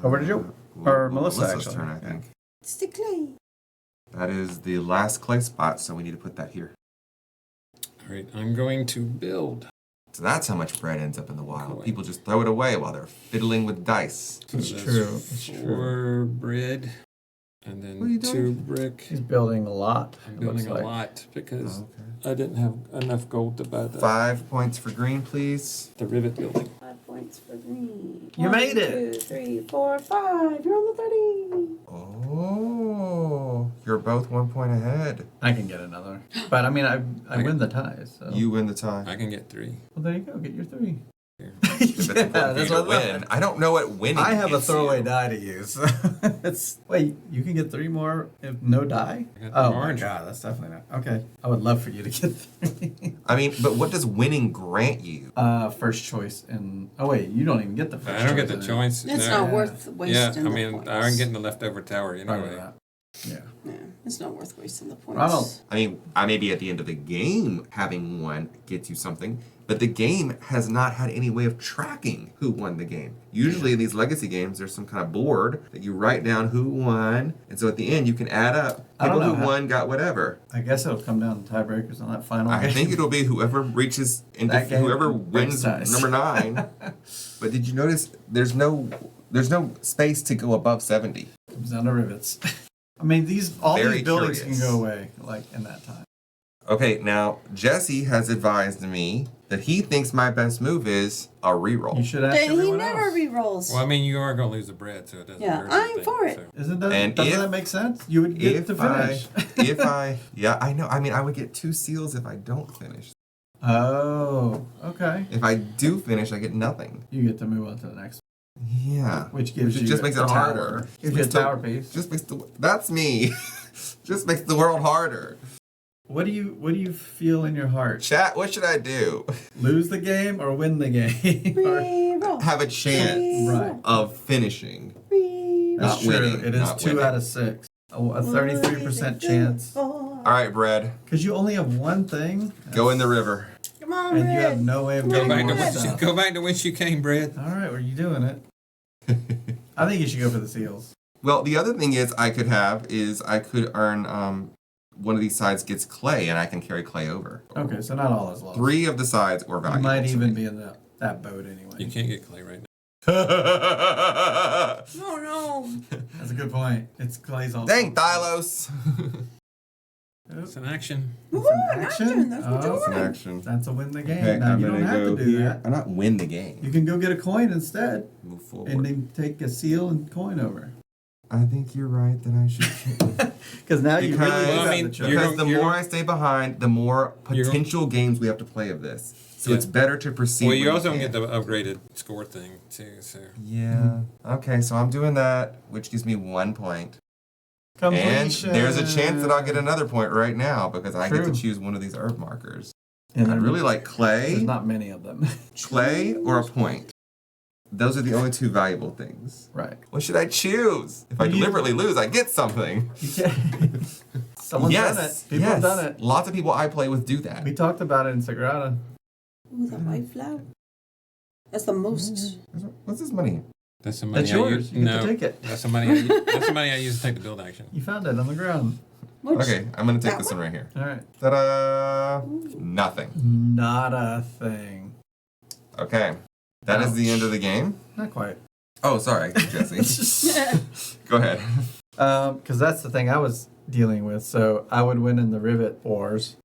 Over to Joe. Or Melissa, Melissa's actually. turn, I think. It's the clay. That is the last clay spot, so we need to put that here. All right, I'm going to build. So that's how much bread ends up in the wild. Coin. People just throw it away while they're fiddling with dice. So It's that's true. It's 4 true. bread, and What are you then doing? 2 brick. He's building a lot. I'm it building looks a like. lot because Okay. I didn't have enough gold to buy 5 points for green, please. the rivet building. 5 points for green. You made it. 1, 2, 3, 4, 5. You're on the 30. Oh, you're both 1 point ahead. I can get another. But I mean, I win the ties. So. You win the tie. I can get 3. Well, there you go. Get your 3. Here. If it's important for you to what I win. I don't know what winning I have a gives throwaway you. die to use. Wait, you can get 3 more if no die? I got Oh the my orange. god, that's definitely not. Okay. I would love for you to get 3. I mean, but what does winning grant you? First choice in. Oh, wait, you don't even get the first choice. I don't get the in it. choice. It's No. not worth wasting Yeah, I the mean, points. I'm getting the leftover tower Part of anyway. that. Yeah. Yeah, it's not worth wasting the points. Ronald. I mean, I may be at the end of the game having won gets you something, but the game has not had any way of tracking who won the game. Usually in these legacy games, there's some kind of board that you write down who won, and so at the end you can add up I don't people know who how- won got whatever. I guess it'll come down to tiebreakers on that final I game. think it'll be whoever reaches into That game whoever breaks wins ties. number 9. But did you notice there's no space to go above 70? Comes down to rivets. I mean, all Very these buildings curious. can go away, like, in that time. Okay, now Jesse has advised me that he thinks my best move is a reroll. You should ask He everyone never else. re-rolls. Well, I mean, you are going to lose the bread, so it doesn't Yeah, hurt I'm anything, for it. so. Isn't that, And doesn't if- that make sense? You would get to finish. Yeah, I know. I mean, I would get 2 seals if I don't finish. Oh, okay. If I do finish, I get nothing. You get to move on to the next Yeah. which gives Which you just makes a it tower. harder. Gives you a Makes the- tower piece. Just makes that's me. Just makes the world harder. What do you feel in your heart? Chat, what should I do? Lose the game or win the game? Or- Re-roll. Have a chance Right. of finishing. Re-roll. That's Not true. winning, It is not 2 winning. out of 6. A 33% chance. All right, Brad, Because you only have one thing. go in the river. Come on, And you Red. have no way of Come Go getting on, back, to more when Red. she, stuff. go back to when she came, bread. All right, well, you're doing it. I think you should go for the seals. Well, the other thing I could earn one of these sides gets clay, and I can carry clay over. Okay, so not all is lost. 3 of the sides were You valuable. might to even me. be in that boat anyway. You can't get clay right now. Oh, no. That's a good point. It's Clay's all. Dang, Thylos. It's an action. It's Ooh, an an action. action. That's what Oh, you're doing. action. That's a win the game. Okay, now I'm you don't gonna have go to do here. that. I'm not win the game. You can go get a coin instead, Move forward. and then take a seal and coin over. I think you're right that I should. Because now you really Because- do Well, I have mean, the choice. you're Because the you're more gonna- I stay behind, the more You're gonna- potential games we have to play of this. So Yeah. it's better to proceed. Well, you when also can. get the upgraded score thing, too, so. Yeah. Okay, so I'm doing that, which gives me 1 point. And Completion. there's a chance that I'll get another point right now because I get True. to choose one of these herb markers. And I then really like There's clay, not many of them. clay, or a point. Those are the only 2 valuable things. Right. What should I choose? If I You- deliberately lose, I get something. You can't. Someone's done it. People have done it. Lots of people I play with do that. We talked about it in Sagrada. Ooh, that white flower. That's the most. What's this money? That's the money That's I yours. use. You get No, to take it. that's the money I use. That's the money I use to take the build action. You found it on the ground. Which, Okay, I'm gonna take That this one right here. All right. Ta-da! Nothing. Not a thing. Okay, that is the end of the game. Not quite. Oh, sorry, Jesse. Go ahead. Because that's the thing I was dealing with. So I would win in the rivet wars.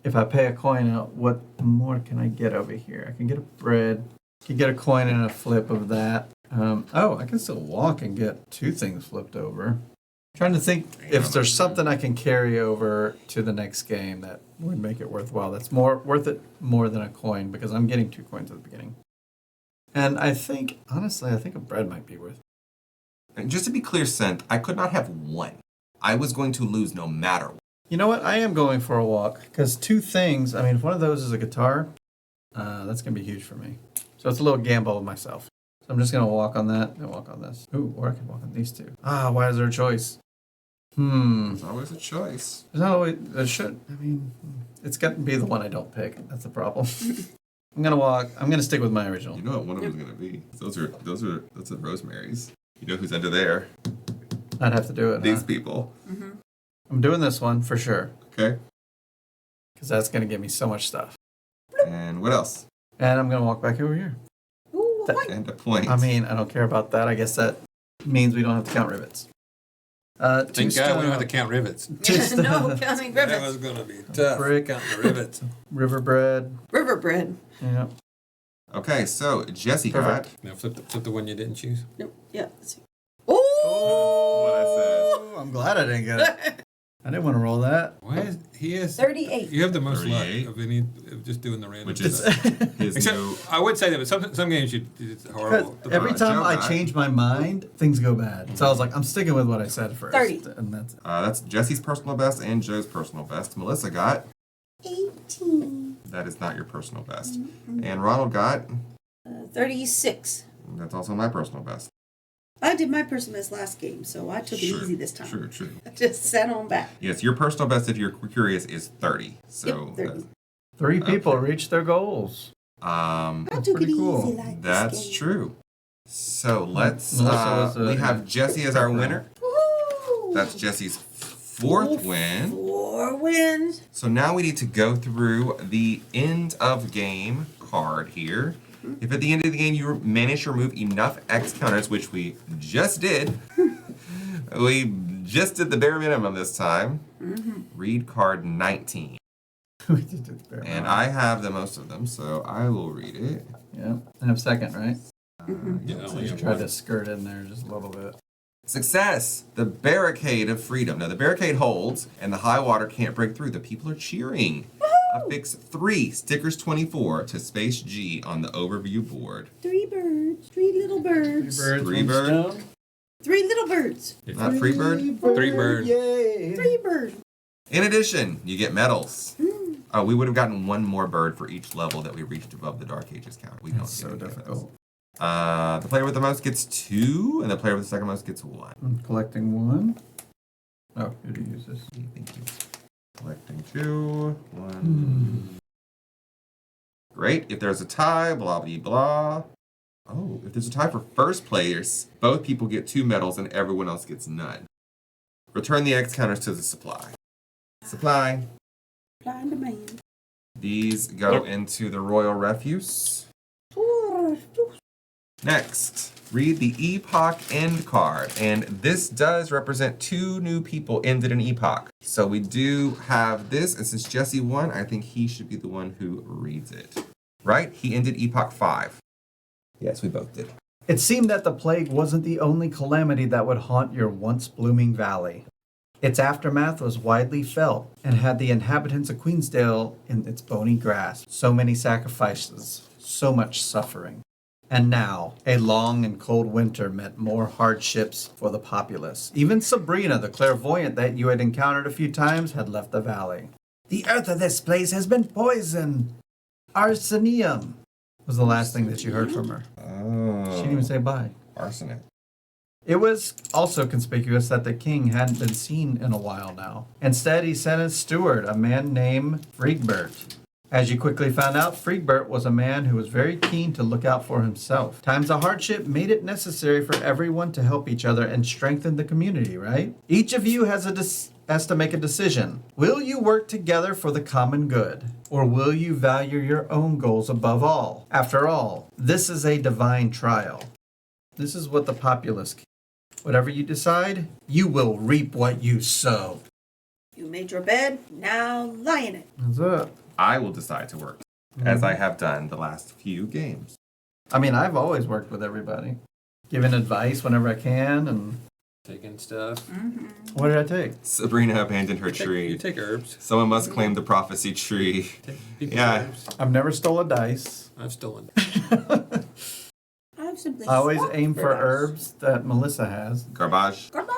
If I pay a coin out, what more can I get over here? I can get a bread. I can get a coin and a flip of that. I can still walk and get 2 things flipped over. Trying to think if there's something I can carry over to the next game that would make it worthwhile. That's more worth it more than a coin because I'm getting 2 coins at the beginning. And I think, honestly, I think a bread might be worth it. And just to be clear, Sent, I could not have won. I was going to lose no matter what. You know what? I am going for a walk because 2 things. I mean, if one of those is a guitar, that's going to be huge for me. So it's a little gamble with myself. So I'm just going to walk on that and walk on this. Ooh, or I can walk on these two. Why is there a choice? There's always a choice. There's not always, there should, I mean, it's got to be the one I don't pick. That's the problem. I'm going to stick with my original. You know what one of them is going to be. Those are Rosemary's. You know who's under there? I'd have to do it. These people. Mm-hmm. I'm doing this one for sure. Okay. Because that's going to give me so much stuff. And what else? And I'm going to walk back over here. Ooh, That- what? And a point. I mean, I don't care about that. I guess that means we don't have to count rivets. Thank God we don't have to count rivets. Just, No counting That rivets. was going to be tough. Brick. Counting the rivets. river bread. River bread. Yeah. Okay, so Jesse got Now flip the one you didn't choose. Nope. Yeah. Let's see. Oh. what I said. I'm glad I didn't get it. I didn't want to roll that. Why is he is 38. You have the most luck 38. of any of just doing the random Which is stuff. his Except new. I would say that, but some games it's horrible. Because every time I change my mind, things go bad. So I was like, I'm sticking with what I said first. 30. And that's it. That's Jesse's personal best and Joe's personal best. Melissa got. 18. That is not your personal best. And Ronald got. 36. That's also my personal best. I did my personal best last game, so I took it easy this time. True. I just sat on back. Yes, your personal best, if you're curious, is 30. So Yep, 30. 3 people reached their goals. I that's took it pretty cool. easy like that's this game. true. So let's. Melissa was, we have Jesse as our winner. Woo! That's Jesse's fourth win. 4 wins. So now we need to go through the end of game card here. If at the end of the game you manage to remove enough X counters, which we just did, we just did the bare minimum this time. Read card 19. We did it very And well. I have the most of them, so I will read it. Yeah. I have second, right? Yeah, I only just have tried one. to skirt in there just a little bit. Success! The barricade of freedom. Now, the barricade holds, and the high water can't break through. The people are cheering. Affix 3, stickers 24 to space G on the overview board. 3 birds. 3 little birds. Three one bird? stone. 3 little birds. Not Freebird? 3 bird. Yay. 3 birds. In addition, you get medals. We would have gotten one more bird for each level that we reached above the Dark Ages count. We don't That's get so any of those. difficult. The player with the most gets 2, and the player with the second most gets 1. I'm collecting 1. Oh, who do you use this? Thank you. Collecting 2, 1. Great. If there's a tie, blah, blah, blah. Oh, if there's a tie for first place, both people get 2 medals and everyone else gets none. Return the X counters to the supply. Supply. Blind demand. These go into the Royal Refuse. Next, read the Epoch End card. And this does represent 2 new people ended an epoch. So we do have this, and since Jesse won, I think he should be the one who reads it. Right? He ended Epoch 5. Yes, we both did. It seemed that the plague wasn't the only calamity that would haunt your once blooming valley. Its aftermath was widely felt and had the inhabitants of Queensdale in its bony grasp. So many sacrifices, so much suffering. And now, a long and cold winter meant more hardships for the populace. Even Sabrina, the clairvoyant that you had encountered a few times, had left the valley. The earth of this place has been poisoned. Arsenium was the last thing that you heard from her. Oh. She didn't even say bye. Arsenic. It was also conspicuous that the king hadn't been seen in a while now. Instead, he sent his steward, a man named Friegbert. As you quickly found out, Friegbert was a man who was very keen to look out for himself. Times of hardship made it necessary for everyone to help each other and strengthen the community, right? Each of you has to make a decision. Will you work together for the common good? Or will you value your own goals above all? After all, this is a divine trial. This is what the populace. Whatever you decide, you will reap what you sow. You made your bed, now lie in it. That's it. I will decide to work, as I have done the last few games. I mean, I've always worked with everybody. Giving advice whenever I can, and Taking stuff. what did I take? Sabrina abandoned her tree. You take herbs. Someone must claim the prophecy tree. Take people's Yeah. herbs. I've never stole a dice. I've stolen. I've simply I always swapped aim for birds. herbs that Melissa has. Garbage. Garbage.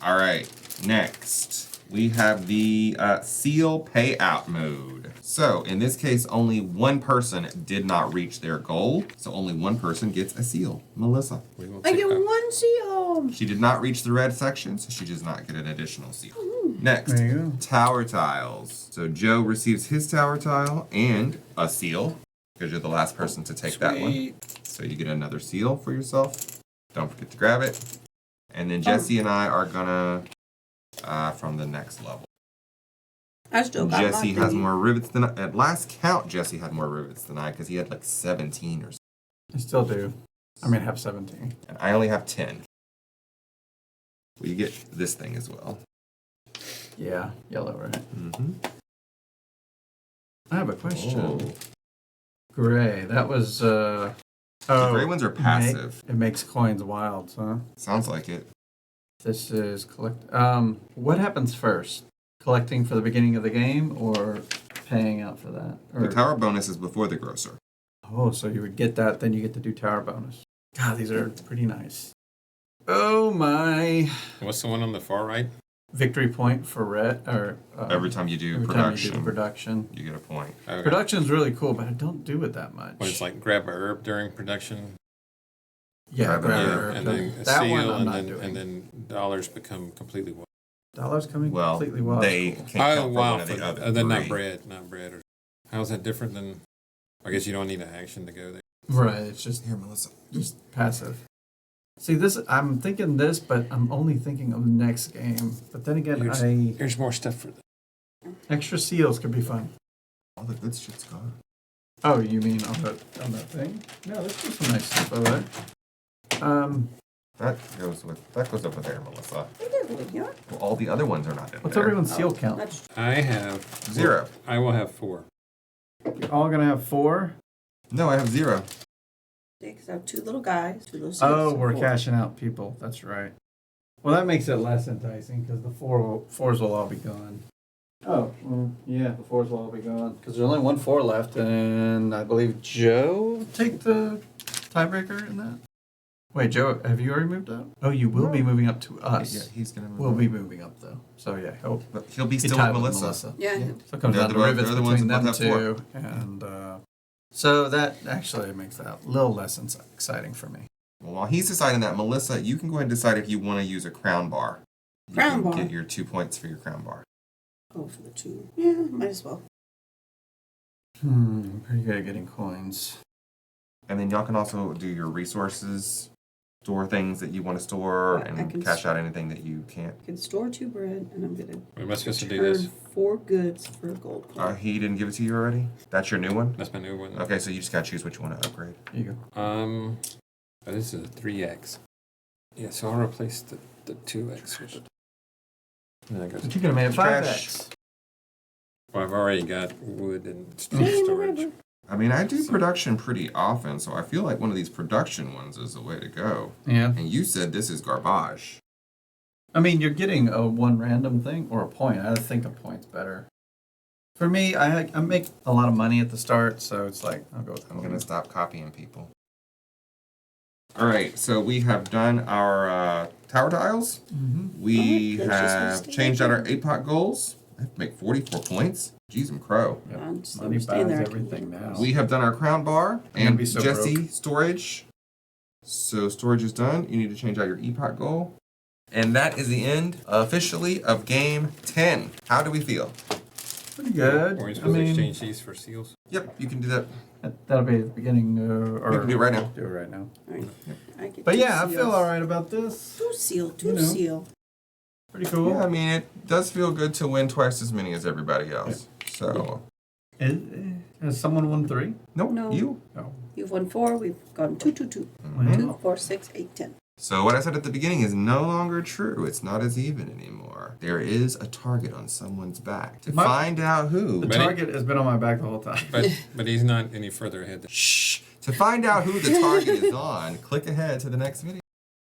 All right, next. We have the seal payout mode. So in this case, only one person did not reach their goal. So only one person gets a seal. Melissa. We won't I see get how- one seal. She did not reach the red section, so she does not get an additional seal. Next, There you go. tower tiles. So Joe receives his tower tile and a seal, because you're the last person to take that one. Sweet. So you get another seal for yourself. Don't forget to grab it. And then Jesse and I are gonna from the next level. I still got Jesse my has thingy. more rivets than I. At last count, Jesse had more rivets than I because he had like 17 or so. I still do. I mean, I have 17. And I only have 10. Well, you get this thing as well. Yeah, yellow, right? Mm-hmm. I have a question. Oh. Gray. That was. The gray ones are passive. It makes coins wild, huh? Sounds like it. This is collect. What happens first? Collecting for the beginning of the game or paying out for that? Or, The tower bonus is before the grocer. oh, so you would get that, then you get to do tower bonus. God, these are pretty nice. Oh my! What's the one on the far right? Victory point for red or Every time you do every production, time you do the production. you get a point. Okay. Production's really cool, but I don't do it that much. When it's like grab a herb during production. yeah, grab grab a a herb. herb. And then a That seal, one I'm and not then doing. and then dollars become completely wild. Dollars coming Well, completely wild. they Cool. can't count for one of the for- other then not three. bread, not bread. Or how is that different than? I guess you don't need an action to go there. Right, it's just Here, Melissa. passive. See, this I'm thinking this, but I'm only thinking of next game. But then again, Here's more stuff for them. extra seals could be fun. All the good shit's gone. Oh, you mean on that thing? No, there's just some nice stuff over there. That goes up with there, Melissa. I did with you. Well, all the other ones are not in What's there. everyone's seal count? That's I have 0. I will have 4. You're all gonna have 4. No, I have 0. because I have two little guys, two little Oh, seals. we're cashing out people. That's right. Well, that makes it less enticing because the fours will all be gone. Oh, well, yeah, the 4s will all be gone because there's only 1 4 left, and I believe Joe will take the tiebreaker in that. Wait, Joe, have you already moved up? Oh, you will be moving up to us. Yeah, he's gonna move. We'll on. be moving up though. So yeah, But he'll be be still tied with with Melissa. Yeah. Yeah. So it comes They're down the to ones- rivets they're the ones between that them both have two, and so that actually makes that a little less exciting for me. Well, while he's deciding that, Melissa, you can go ahead and decide if you want to use a crown bar. You Crown can bar. Get your 2 points for your crown bar. Oh, for the two. Yeah, might as well. Pretty good at getting coins. And then y'all can also do your resources, store things that you want to store, I and can cash out anything that you can't. I can store 2 bread, and I'm gonna Am I supposed to do turn this? 4 goods for a gold coin. He didn't give it to you already? That's your new one? That's my new one. Okay, so you just got to choose what you want to upgrade. Here you go. Oh, this is a 3x. Yeah, so I'll replace the 2x with it. And that goes. But you could have made it Trash. 5x. Well, I've already got wood and Yeah, storage. whatever. I mean, I do production pretty often, so I feel like one of these production ones is the way to go. Yeah. And you said this is garbage. I mean, you're getting a one random thing or a point. I think a point's better. For me, I make a lot of money at the start, so it's like I'll go with I'm going to stop copying people. All right, so we have done our tower tiles. Mm-hmm. We Alright, let's just have stay changed there. out our 8-pot goals. I have to make 44 points. Jeez and crow. I'm just Money staying buys there. everything now. We have done our crown bar gonna and be so Jesse broke. storage. So storage is done. You need to change out your EPOT goal. And that is the end officially of game 10. How do we feel? Pretty good. Or are you I supposed to mean, exchange these for seals? Yep, you can do that. that'll be at the beginning. Or We can do it right now. Do it right now. Alright. I get But 2 yeah, I seals. feel all right about this. 2 seal, 2 You know. seal. Pretty cool. Yeah, I mean, it does feel good to win twice as many as everybody else. So, Has someone won 3? nope, No. you. Oh. You've won 4, we've gone 2, 2, 2. Mhm. 2, 4, 6, 8, 10. So what I said at the beginning is no longer true. It's not as even anymore. There is a target on someone's back. To My- find out who. The But target has been on my back the whole time. But he's not any further ahead. Shh. To find out who the target is on, click ahead to the next video.